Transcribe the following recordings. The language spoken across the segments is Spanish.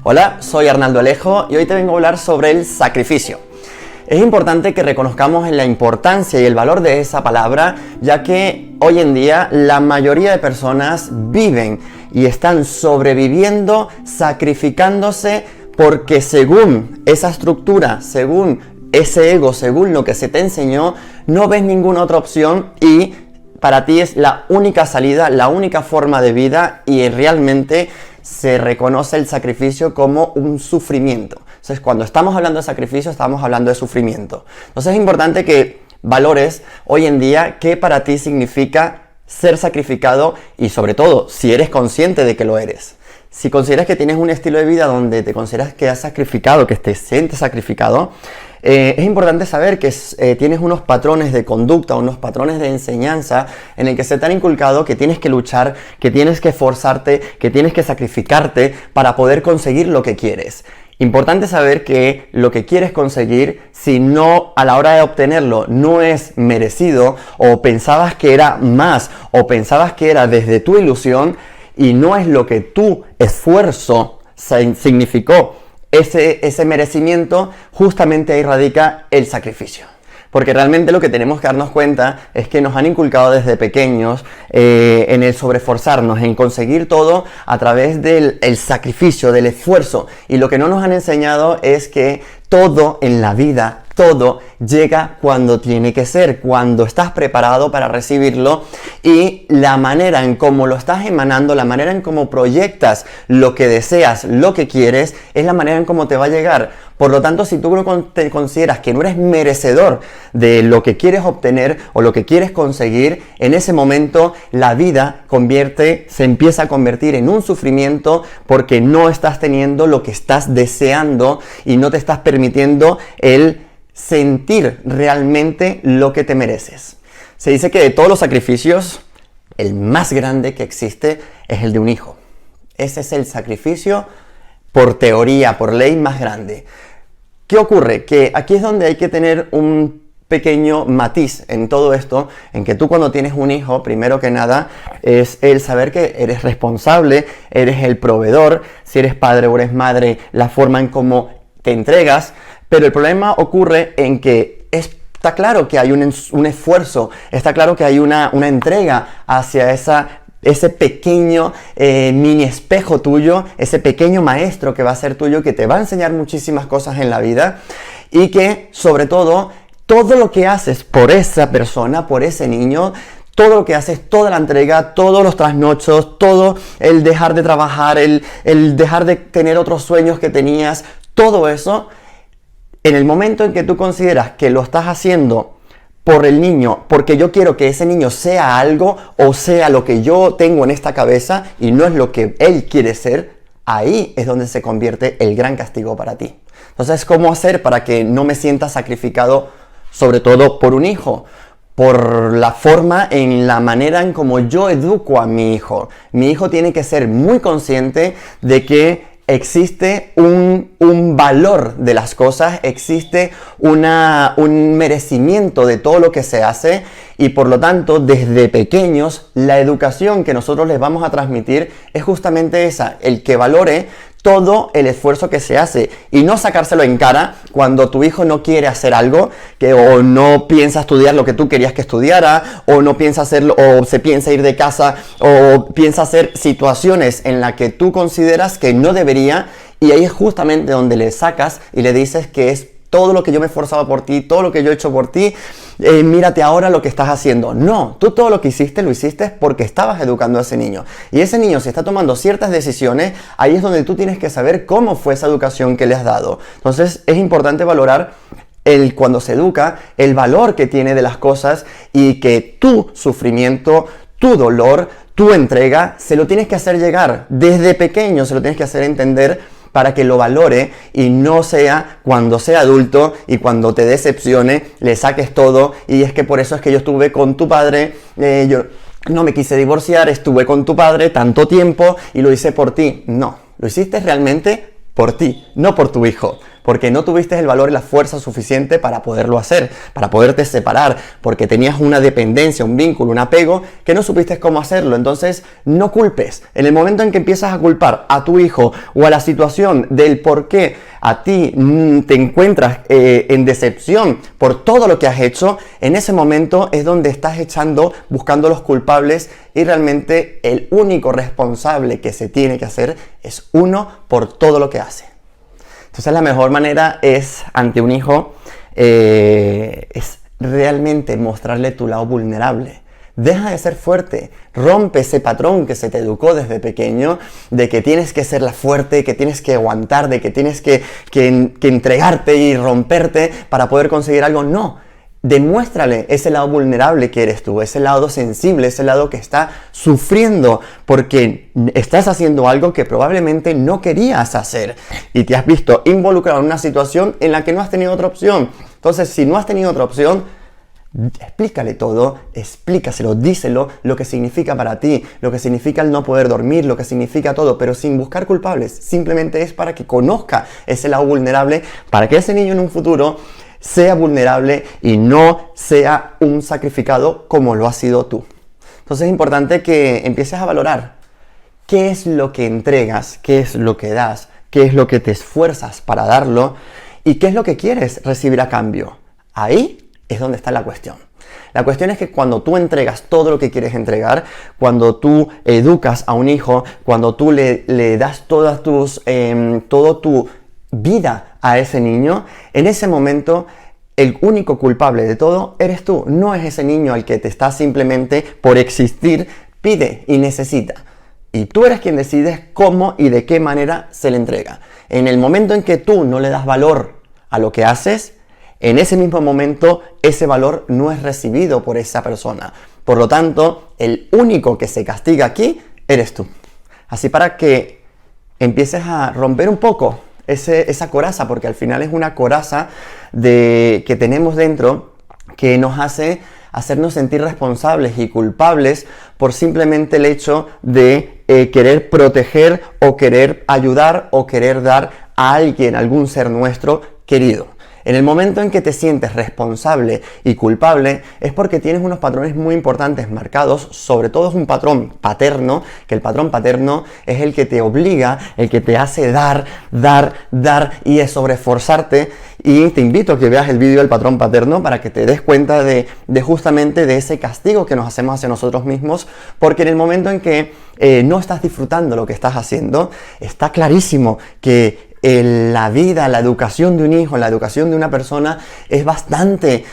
Hola, soy Arnaldo Alejo y hoy te vengo a hablar sobre el sacrificio. Es importante que reconozcamos la importancia y el valor de esa palabra, ya que hoy en día la mayoría de personas viven y están sobreviviendo, sacrificándose, porque según esa estructura, según ese ego, según lo que se te enseñó, no ves ninguna otra opción y para ti es la única salida, la única forma de vida, y realmente se reconoce el sacrificio como un sufrimiento. Entonces, cuando estamos hablando de sacrificio, estamos hablando de sufrimiento. Entonces, es importante que valores hoy en día qué para ti significa ser sacrificado y, sobre todo, si eres consciente de que lo eres. Si consideras que tienes un estilo de vida donde te consideras que has sacrificado, que te sientes sacrificado, es importante saber que tienes unos patrones de conducta, unos patrones de enseñanza en el que se te han inculcado que tienes que luchar, que tienes que esforzarte, que tienes que sacrificarte para poder conseguir lo que quieres. Importante saber que lo que quieres conseguir, si no a la hora de obtenerlo no es merecido, o pensabas que era más, o pensabas que era desde tu ilusión y no es lo que tu esfuerzo significó, ese merecimiento, justamente ahí radica el sacrificio. Porque realmente lo que tenemos que darnos cuenta es que nos han inculcado desde pequeños en el sobreesforzarnos, en conseguir todo a través del sacrificio, del esfuerzo. Y lo que no nos han enseñado es que todo en la vida, todo llega cuando tiene que ser, cuando estás preparado para recibirlo, y la manera en cómo lo estás emanando, la manera en cómo proyectas lo que deseas, lo que quieres, es la manera en cómo te va a llegar. Por lo tanto, si tú te consideras que no eres merecedor de lo que quieres obtener o lo que quieres conseguir, en ese momento la vida se empieza a convertir en un sufrimiento, porque no estás teniendo lo que estás deseando y no te estás permitiendo el sentir realmente lo que te mereces. Se dice que de todos los sacrificios, el más grande que existe es el de un hijo. Ese es el sacrificio, por teoría, por ley, más grande. ¿Qué ocurre? Que aquí es donde hay que tener un pequeño matiz en todo esto, en que tú cuando tienes un hijo, primero que nada, es el saber que eres responsable, eres el proveedor, si eres padre o eres madre, la forma en cómo te entregas, pero el problema ocurre en que está claro que hay un esfuerzo, está claro que hay una entrega hacia ese pequeño mini espejo tuyo, ese pequeño maestro que va a ser tuyo, que te va a enseñar muchísimas cosas en la vida, y que sobre todo lo que haces por esa persona, por ese niño, todo lo que haces, toda la entrega, todos los trasnochos, todo el dejar de trabajar, el dejar de tener otros sueños que tenías, todo eso, en el momento en que tú consideras que lo estás haciendo por el niño, porque yo quiero que ese niño sea algo o sea lo que yo tengo en esta cabeza y no es lo que él quiere ser, ahí es donde se convierte el gran castigo para ti. Entonces, ¿cómo hacer para que no me sienta sacrificado, sobre todo por un hijo? Por la forma, en la manera en cómo yo educo a mi hijo. Mi hijo tiene que ser muy consciente de que existe un valor de las cosas, existe un merecimiento de todo lo que se hace, y por lo tanto, desde pequeños, la educación que nosotros les vamos a transmitir es justamente esa, el que valore todo el esfuerzo que se hace y no sacárselo en cara cuando tu hijo no quiere hacer algo, o no piensa estudiar lo que tú querías que estudiara, o no piensa hacerlo, o se piensa ir de casa, o piensa hacer situaciones en las que tú consideras que no debería, y ahí es justamente donde le sacas y le dices que es todo lo que yo me esforzaba por ti, todo lo que yo he hecho por ti, mírate ahora lo que estás haciendo. No, tú todo lo que hiciste, lo hiciste porque estabas educando a ese niño. Y ese niño, si está tomando ciertas decisiones, ahí es donde tú tienes que saber cómo fue esa educación que le has dado. Entonces, es importante valorar cuando se educa, el valor que tiene de las cosas, y que tu sufrimiento, tu dolor, tu entrega, se lo tienes que hacer llegar. Desde pequeño se lo tienes que hacer entender, para que lo valore y no sea cuando sea adulto y cuando te decepcione, le saques todo. Y es que por eso es que yo estuve con tu padre, yo no me quise divorciar, estuve con tu padre tanto tiempo y lo hice por ti. No, lo hiciste realmente por ti, no por tu hijo. porque no tuviste el valor y la fuerza suficiente para poderlo hacer, para poderte separar, porque tenías una dependencia, un vínculo, un apego que no supiste cómo hacerlo. Entonces, no culpes. En el momento en que empiezas a culpar a tu hijo o a la situación del por qué a ti te encuentras en decepción por todo lo que has hecho, en ese momento es donde estás buscando los culpables, y realmente el único responsable que se tiene que hacer es uno por todo lo que hace. Entonces la mejor manera es, ante un hijo, es realmente mostrarle tu lado vulnerable. Deja de ser fuerte, rompe ese patrón que se te educó desde pequeño, de que tienes que ser la fuerte, que tienes que aguantar, de que tienes que entregarte y romperte para poder conseguir algo. No, demuéstrale ese lado vulnerable que eres tú, ese lado sensible, ese lado que está sufriendo porque estás haciendo algo que probablemente no querías hacer y te has visto involucrado en una situación en la que no has tenido otra opción. Entonces, si no has tenido otra opción, explícale todo, explícaselo, díselo lo que significa para ti, lo que significa el no poder dormir, lo que significa todo, pero sin buscar culpables. Simplemente es para que conozca ese lado vulnerable, para que ese niño en un futuro sea vulnerable y no sea un sacrificado como lo has sido tú. Entonces es importante que empieces a valorar qué es lo que entregas, qué es lo que das, qué es lo que te esfuerzas para darlo y qué es lo que quieres recibir a cambio. Ahí es donde está la cuestión. La cuestión es que cuando tú entregas todo lo que quieres entregar, cuando tú educas a un hijo, cuando tú le das toda tu vida a ese niño, en ese momento el único culpable de todo eres tú. No es ese niño al que te está simplemente por existir, pide y necesita. Y tú eres quien decides cómo y de qué manera se le entrega. En el momento en que tú no le das valor a lo que haces, en ese mismo momento ese valor no es recibido por esa persona. Por lo tanto, el único que se castiga aquí eres tú. Así para que empieces a romper un poco esa coraza, porque al final es una coraza que tenemos dentro que nos hace hacernos sentir responsables y culpables por simplemente el hecho de querer proteger o querer ayudar o querer dar a alguien, algún ser nuestro querido. En el momento en que te sientes responsable y culpable es porque tienes unos patrones muy importantes marcados, sobre todo es un patrón paterno, que el patrón paterno es el que te obliga, el que te hace dar y es sobreesforzarte. Y te invito a que veas el vídeo del patrón paterno para que te des cuenta de justamente de ese castigo que nos hacemos hacia nosotros mismos, porque en el momento en que no estás disfrutando lo que estás haciendo, está clarísimo que la vida, la educación de un hijo, la educación de una persona es bastante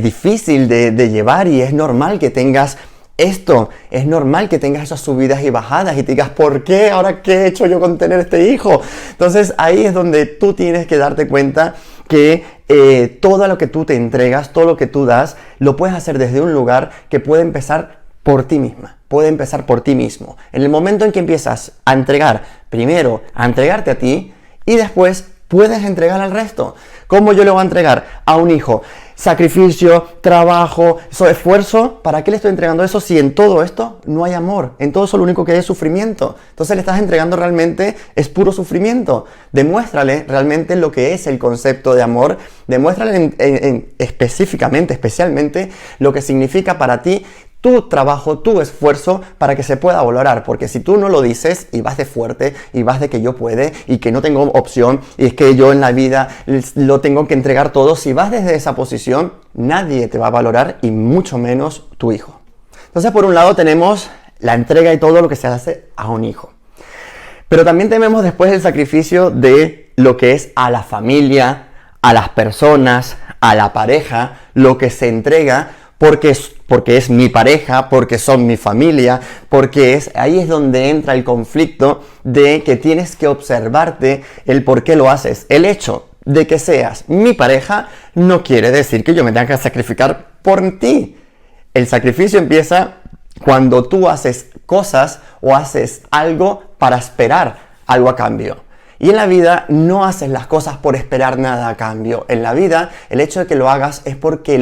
difícil de llevar, y es normal que tengas esto, es normal que tengas esas subidas y bajadas y te digas, ¿por qué? ¿Ahora qué he hecho yo con tener este hijo? Entonces ahí es donde tú tienes que darte cuenta que todo lo que tú te entregas, todo lo que tú das, lo puedes hacer desde un lugar que puede empezar por ti misma, puede empezar por ti mismo. En el momento en que empiezas a entregar, primero a entregarte a ti, y después puedes entregar al resto. ¿Cómo yo le voy a entregar a un hijo? Sacrificio, trabajo, esfuerzo. ¿Para qué le estoy entregando eso si en todo esto no hay amor? En todo eso lo único que hay es sufrimiento. Entonces le estás entregando realmente es puro sufrimiento. Demuéstrale realmente lo que es el concepto de amor. Demuéstrale especialmente lo que significa para ti tu trabajo, tu esfuerzo, para que se pueda valorar. Porque si tú no lo dices y vas de fuerte y vas de que yo puede y que no tengo opción y es que yo en la vida lo tengo que entregar todo, si vas desde esa posición, nadie te va a valorar y mucho menos tu hijo. Entonces, por un lado tenemos la entrega y todo lo que se hace a un hijo. Pero también tenemos después el sacrificio de lo que es a la familia, a las personas, a la pareja, lo que se entrega porque es mi pareja, porque son mi familia, ahí es donde entra el conflicto de que tienes que observarte el por qué lo haces. El hecho de que seas mi pareja no quiere decir que yo me tenga que sacrificar por ti. El sacrificio empieza cuando tú haces cosas o haces algo para esperar algo a cambio. Y en la vida no haces las cosas por esperar nada a cambio. En la vida, el hecho de que lo hagas es porque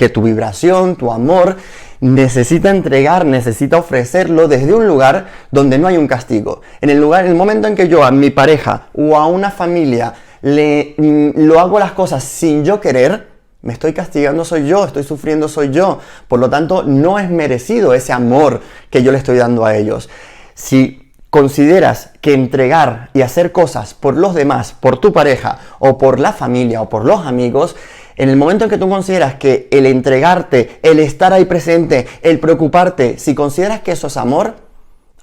tu vibración, tu amor, necesita entregar, necesita ofrecerlo desde un lugar donde no hay un castigo. En el momento en que yo a mi pareja o a una familia lo hago las cosas sin yo querer, me estoy castigando soy yo, estoy sufriendo soy yo. Por lo tanto, no es merecido ese amor que yo le estoy dando a ellos. Si consideras que entregar y hacer cosas por los demás, por tu pareja o por la familia o por los amigos, en el momento en que tú consideras que el entregarte, el estar ahí presente, el preocuparte, si consideras que eso es amor,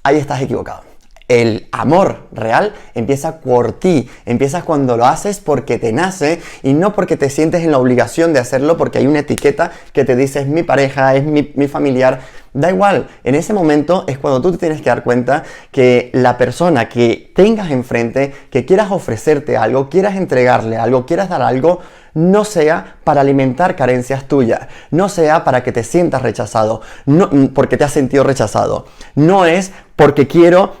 ahí estás equivocado. El amor real empieza por ti, empieza cuando lo haces porque te nace y no porque te sientes en la obligación de hacerlo porque hay una etiqueta que te dice es mi pareja, es mi familiar. Da igual, en ese momento es cuando tú te tienes que dar cuenta que la persona que tengas enfrente, que quieras ofrecerte algo, quieras entregarle algo, quieras dar algo, no sea para alimentar carencias tuyas, no sea para que te sientas rechazado, no, porque te has sentido rechazado. No es porque quiero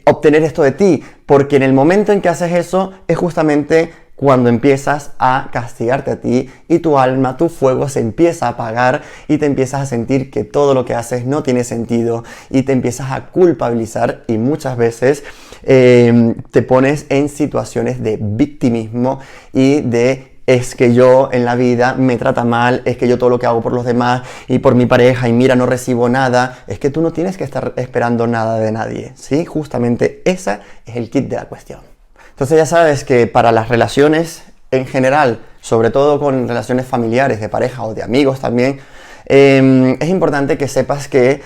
obtener esto de ti, porque en el momento en que haces eso es justamente cuando empiezas a castigarte a ti y tu alma, tu fuego se empieza a apagar y te empiezas a sentir que todo lo que haces no tiene sentido y te empiezas a culpabilizar y muchas veces te pones en situaciones de victimismo y de es que yo en la vida me trata mal, es que yo todo lo que hago por los demás y por mi pareja y mira no recibo nada, es que tú no tienes que estar esperando nada de nadie, ¿sí? Justamente ese es el kit de la cuestión. Entonces ya sabes que para las relaciones en general, sobre todo con relaciones familiares, de pareja o de amigos también, es importante que sepas que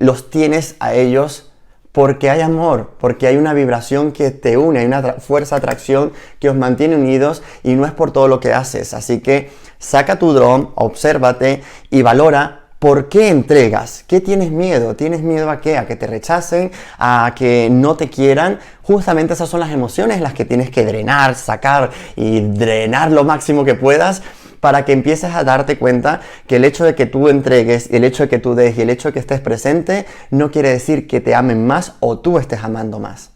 los tienes a ellos porque hay amor, porque hay una vibración que te une, hay una fuerza de atracción que os mantiene unidos y no es por todo lo que haces. Así que saca tu dron, obsérvate y valora por qué entregas. ¿Qué tienes miedo? ¿Tienes miedo a qué? ¿A que te rechacen? ¿A que no te quieran? Justamente esas son las emociones las que tienes que drenar, sacar y drenar lo máximo que puedas para que empieces a darte cuenta que el hecho de que tú entregues, el hecho de que tú des y el hecho de que estés presente no quiere decir que te amen más o tú estés amando más.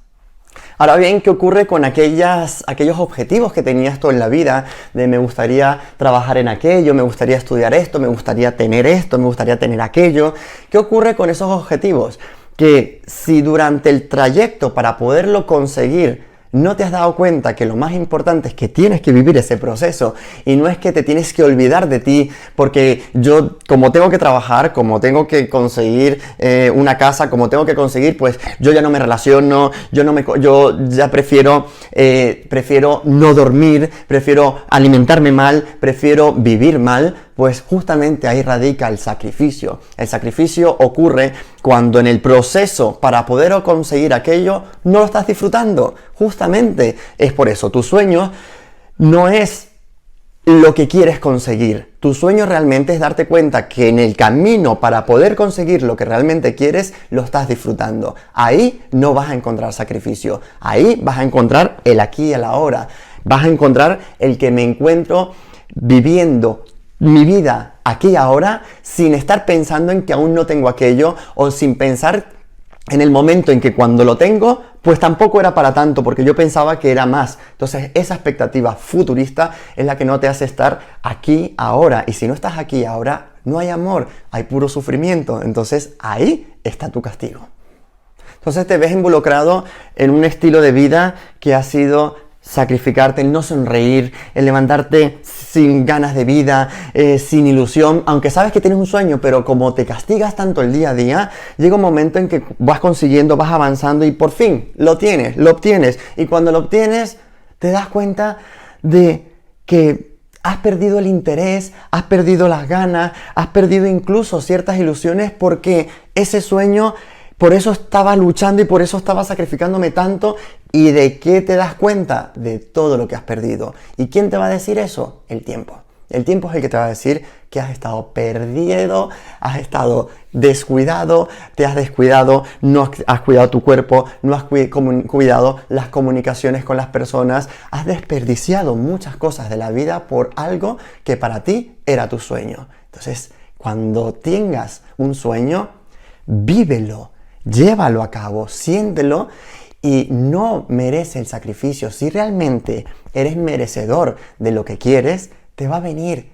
Ahora bien, ¿qué ocurre con aquellos objetivos que tenías tú en la vida? De me gustaría trabajar en aquello, me gustaría estudiar esto, me gustaría tener esto, me gustaría tener aquello. ¿Qué ocurre con esos objetivos? Que si durante el trayecto para poderlo conseguir no te has dado cuenta que lo más importante es que tienes que vivir ese proceso y no es que te tienes que olvidar de ti porque yo como tengo que trabajar, como tengo que conseguir una casa, como tengo que conseguir, pues yo ya no me relaciono, yo ya prefiero no dormir, prefiero alimentarme mal, prefiero vivir mal. Pues justamente ahí radica el sacrificio. El sacrificio ocurre cuando en el proceso para poder conseguir aquello no lo estás disfrutando. Justamente es por eso. Tu sueño no es lo que quieres conseguir. Tu sueño realmente es darte cuenta que en el camino para poder conseguir lo que realmente quieres, lo estás disfrutando. Ahí no vas a encontrar sacrificio. Ahí vas a encontrar el aquí y el ahora. Vas a encontrar el que me encuentro viviendo mi vida aquí y ahora sin estar pensando en que aún no tengo aquello o sin pensar en el momento en que cuando lo tengo pues tampoco era para tanto porque yo pensaba que era más. Entonces esa expectativa futurista es la que no te hace estar aquí ahora y si no estás aquí ahora no hay amor, hay puro sufrimiento. Entonces ahí está tu castigo. Entonces te ves involucrado en un estilo de vida que ha sido sacrificarte, el no sonreír, el levantarte sin ganas de vida, sin ilusión, aunque sabes que tienes un sueño, pero como te castigas tanto el día a día, llega un momento en que vas consiguiendo, vas avanzando y por fin lo obtienes. Y cuando lo obtienes, te das cuenta de que has perdido el interés, has perdido las ganas, has perdido incluso ciertas ilusiones porque ese sueño, por eso estaba luchando y por eso estaba sacrificándome tanto. ¿Y de qué te das cuenta? De todo lo que has perdido. ¿Y quién te va a decir eso? El tiempo. El tiempo es el que te va a decir que has estado perdido, has estado descuidado, te has descuidado, no has cuidado tu cuerpo, no has cuidado las comunicaciones con las personas, has desperdiciado muchas cosas de la vida por algo que para ti era tu sueño. Entonces, cuando tengas un sueño, vívelo, llévalo a cabo, siéntelo. Y no merece el sacrificio. Si realmente eres merecedor de lo que quieres, te va a venir.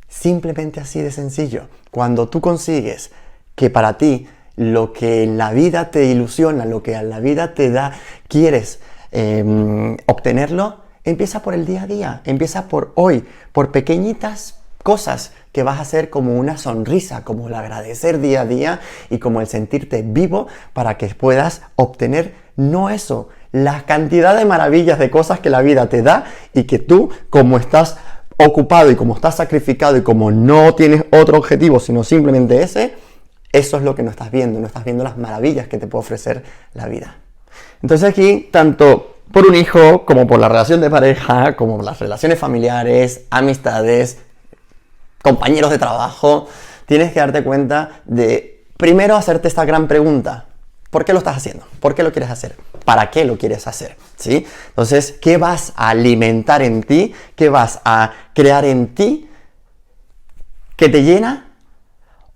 Simplemente así de sencillo. Cuando tú consigues que para ti lo que en la vida te ilusiona, lo que a la vida te da, quieres obtenerlo, empieza por el día a día, empieza por hoy, por pequeñitas cosas que vas a hacer, como una sonrisa, como el agradecer día a día y como el sentirte vivo para que puedas obtener no eso, la cantidad de maravillas, de cosas que la vida te da y que tú, como estás ocupado y como estás sacrificado y como no tienes otro objetivo sino simplemente ese, eso es lo que no estás viendo las maravillas que te puede ofrecer la vida. Entonces aquí, tanto por un hijo, como por la relación de pareja, como por las relaciones familiares, amistades, compañeros de trabajo, tienes que darte cuenta de, primero, hacerte esta gran pregunta. ¿Por qué lo estás haciendo? ¿Por qué lo quieres hacer? ¿Para qué lo quieres hacer? ¿Sí? Entonces, ¿qué vas a alimentar en ti? ¿Qué vas a crear en ti que te llena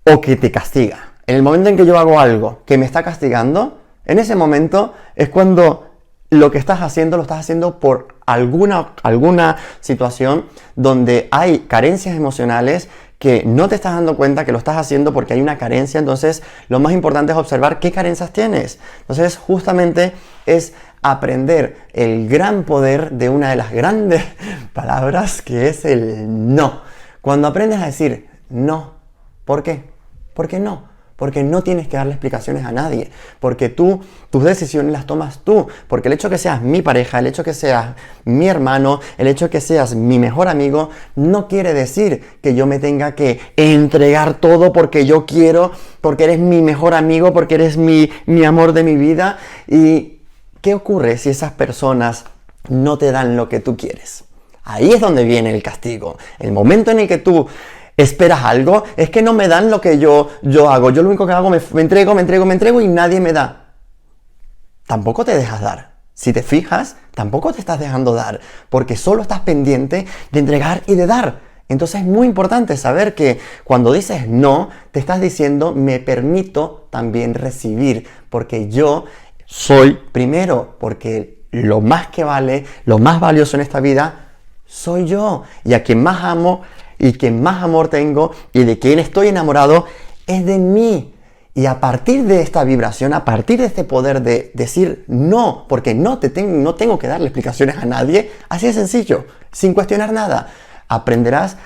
o que te castiga? En el momento en que yo hago algo que me está castigando, en ese momento es cuando lo que estás haciendo, lo estás haciendo por alguna situación donde hay carencias emocionales que no te estás dando cuenta que lo estás haciendo porque hay una carencia. Entonces, lo más importante es observar qué carencias tienes. Entonces, justamente es aprender el gran poder de una de las grandes palabras, que es el no. Cuando aprendes a decir no, ¿por qué? ¿Por qué no? Porque no tienes que darle explicaciones a nadie, porque tus decisiones las tomas tú, porque el hecho que seas mi pareja, el hecho que seas mi hermano, el hecho que seas mi mejor amigo, no quiere decir que yo me tenga que entregar todo porque yo quiero, porque eres mi mejor amigo, porque eres mi amor de mi vida. ¿Y qué ocurre si esas personas no te dan lo que tú quieres? Ahí es donde viene el castigo. El momento en el que tú esperas algo, es que no me dan lo que yo hago. Yo lo único que hago, me entrego y nadie me da. Tampoco te dejas dar. Si te fijas, tampoco te estás dejando dar, porque solo estás pendiente de entregar y de dar. Entonces es muy importante saber que cuando dices no, te estás diciendo me permito también recibir, porque yo soy primero, porque lo más que vale, lo más valioso en esta vida, soy yo. Y a quien más amo y quien más amor tengo y de quien estoy enamorado es de mí. Y a partir de esta vibración, a partir de este poder de decir no, porque no tengo que darle explicaciones a nadie, así de sencillo, sin cuestionar nada, aprenderás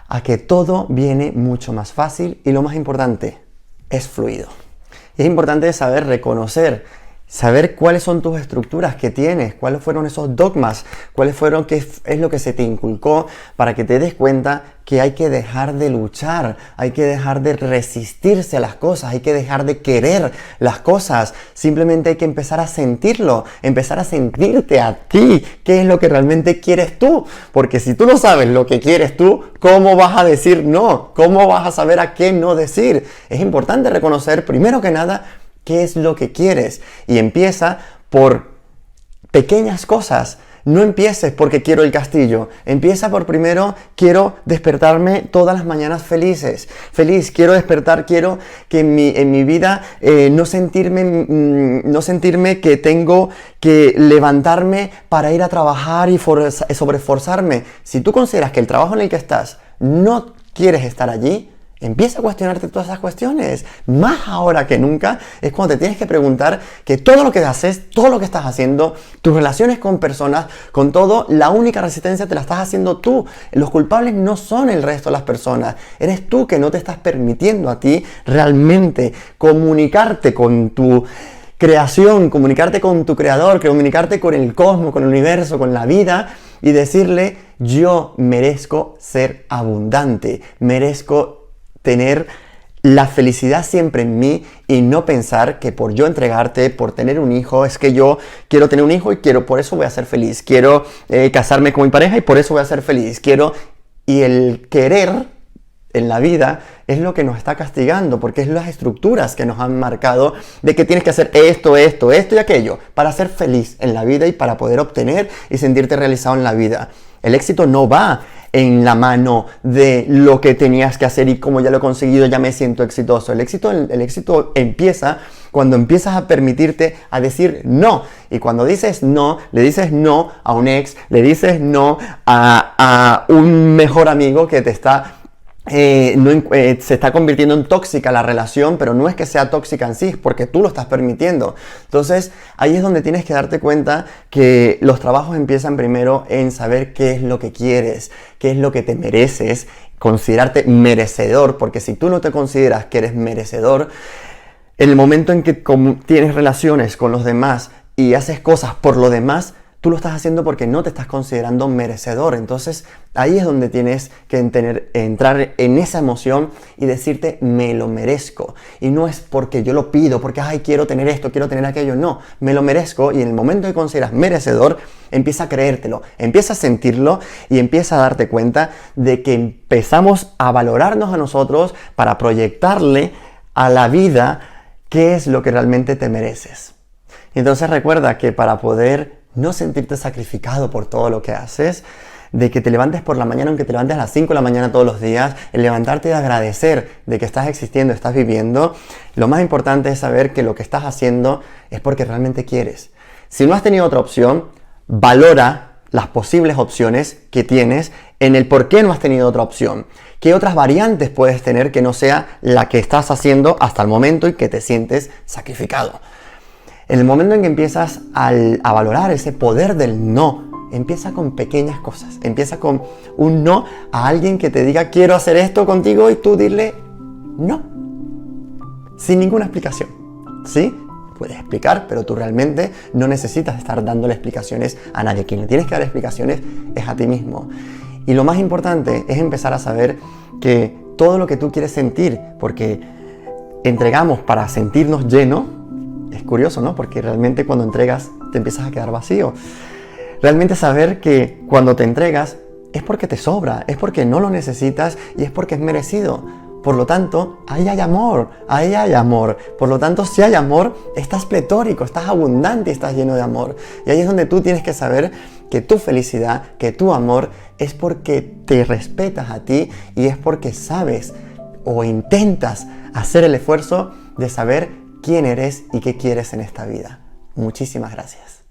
a que todo viene mucho más fácil y lo más importante, es fluido. Y es importante saber reconocer, saber cuáles son tus estructuras que tienes, cuáles fueron esos dogmas, qué es lo que se te inculcó, para que te des cuenta que hay que dejar de luchar, hay que dejar de resistirse a las cosas, hay que dejar de querer las cosas, simplemente hay que empezar a sentirlo, empezar a sentirte a ti, qué es lo que realmente quieres tú, porque si tú no sabes lo que quieres tú, ¿cómo vas a decir no? ¿Cómo vas a saber a qué no decir? Es importante reconocer, primero que nada, qué es lo que quieres, y empieza por pequeñas cosas. No empieces porque quiero el castillo. Empieza por primero, quiero despertarme todas las mañanas feliz. Quiero despertar, quiero que en mi vida no sentirme que tengo que levantarme para ir a trabajar y sobreesforzarme. Si tú consideras que el trabajo en el que estás no quieres estar allí, empieza a cuestionarte todas esas cuestiones. Más ahora que nunca es cuando te tienes que preguntar que todo lo que haces, todo lo que estás haciendo, tus relaciones con personas, con todo, la única resistencia te la estás haciendo tú. Los culpables no son el resto de las personas. Eres tú que no te estás permitiendo a ti realmente comunicarte con tu creación, comunicarte con tu creador, comunicarte con el cosmos, con el universo, con la vida, y decirle: yo merezco ser abundante, merezco tener la felicidad siempre en mí, y no pensar que por yo entregarte, por tener un hijo, es que yo quiero tener un hijo y por eso voy a ser feliz. Quiero casarme con mi pareja y por eso voy a ser feliz. Y el querer en la vida es lo que nos está castigando, porque es las estructuras que nos han marcado de que tienes que hacer esto y aquello para ser feliz en la vida y para poder obtener y sentirte realizado en la vida. El éxito no va en la mano de lo que tenías que hacer y como ya lo he conseguido, ya me siento exitoso. El éxito empieza cuando empiezas a permitirte a decir no. Y cuando dices no, le dices no a un ex, le dices no a un mejor amigo que te está se está convirtiendo en tóxica la relación, pero no es que sea tóxica en sí, es porque tú lo estás permitiendo. Entonces, ahí es donde tienes que darte cuenta que los trabajos empiezan primero en saber qué es lo que quieres, qué es lo que te mereces, considerarte merecedor, porque si tú no te consideras que eres merecedor, en el momento en que tienes relaciones con los demás y haces cosas por lo demás, tú lo estás haciendo porque no te estás considerando merecedor. Entonces ahí es donde tienes que entrar en esa emoción y decirte me lo merezco. Y no es porque yo lo pido, porque ay, quiero tener esto, quiero tener aquello. No, me lo merezco, y en el momento que consideras merecedor, empieza a creértelo, empieza a sentirlo y empieza a darte cuenta de que empezamos a valorarnos a nosotros para proyectarle a la vida qué es lo que realmente te mereces. Y entonces recuerda que para poder no sentirte sacrificado por todo lo que haces, de que te levantes por la mañana, aunque te levantes a las 5 de la mañana todos los días, el levantarte y agradecer de que estás existiendo, estás viviendo, lo más importante es saber que lo que estás haciendo es porque realmente quieres. Si no has tenido otra opción, valora las posibles opciones que tienes en el por qué no has tenido otra opción. ¿Qué otras variantes puedes tener que no sea la que estás haciendo hasta el momento y que te sientes sacrificado? En el momento en que empiezas a valorar ese poder del no, empieza con pequeñas cosas. Empieza con un no a alguien que te diga quiero hacer esto contigo y tú dile no. Sin ninguna explicación. ¿Sí? Puedes explicar, pero tú realmente no necesitas estar dándole explicaciones a nadie. Quien le tienes que dar explicaciones es a ti mismo. Y lo más importante es empezar a saber que todo lo que tú quieres sentir, porque entregamos para sentirnos llenos. Es curioso, ¿no? Porque realmente cuando entregas te empiezas a quedar vacío. Realmente saber que cuando te entregas es porque te sobra, es porque no lo necesitas y es porque es merecido. Por lo tanto, ahí hay amor, ahí hay amor. Por lo tanto, si hay amor, estás pletórico, estás abundante y estás lleno de amor. Y ahí es donde tú tienes que saber que tu felicidad, que tu amor es porque te respetas a ti y es porque sabes o intentas hacer el esfuerzo de saber quién eres y qué quieres en esta vida. Muchísimas gracias.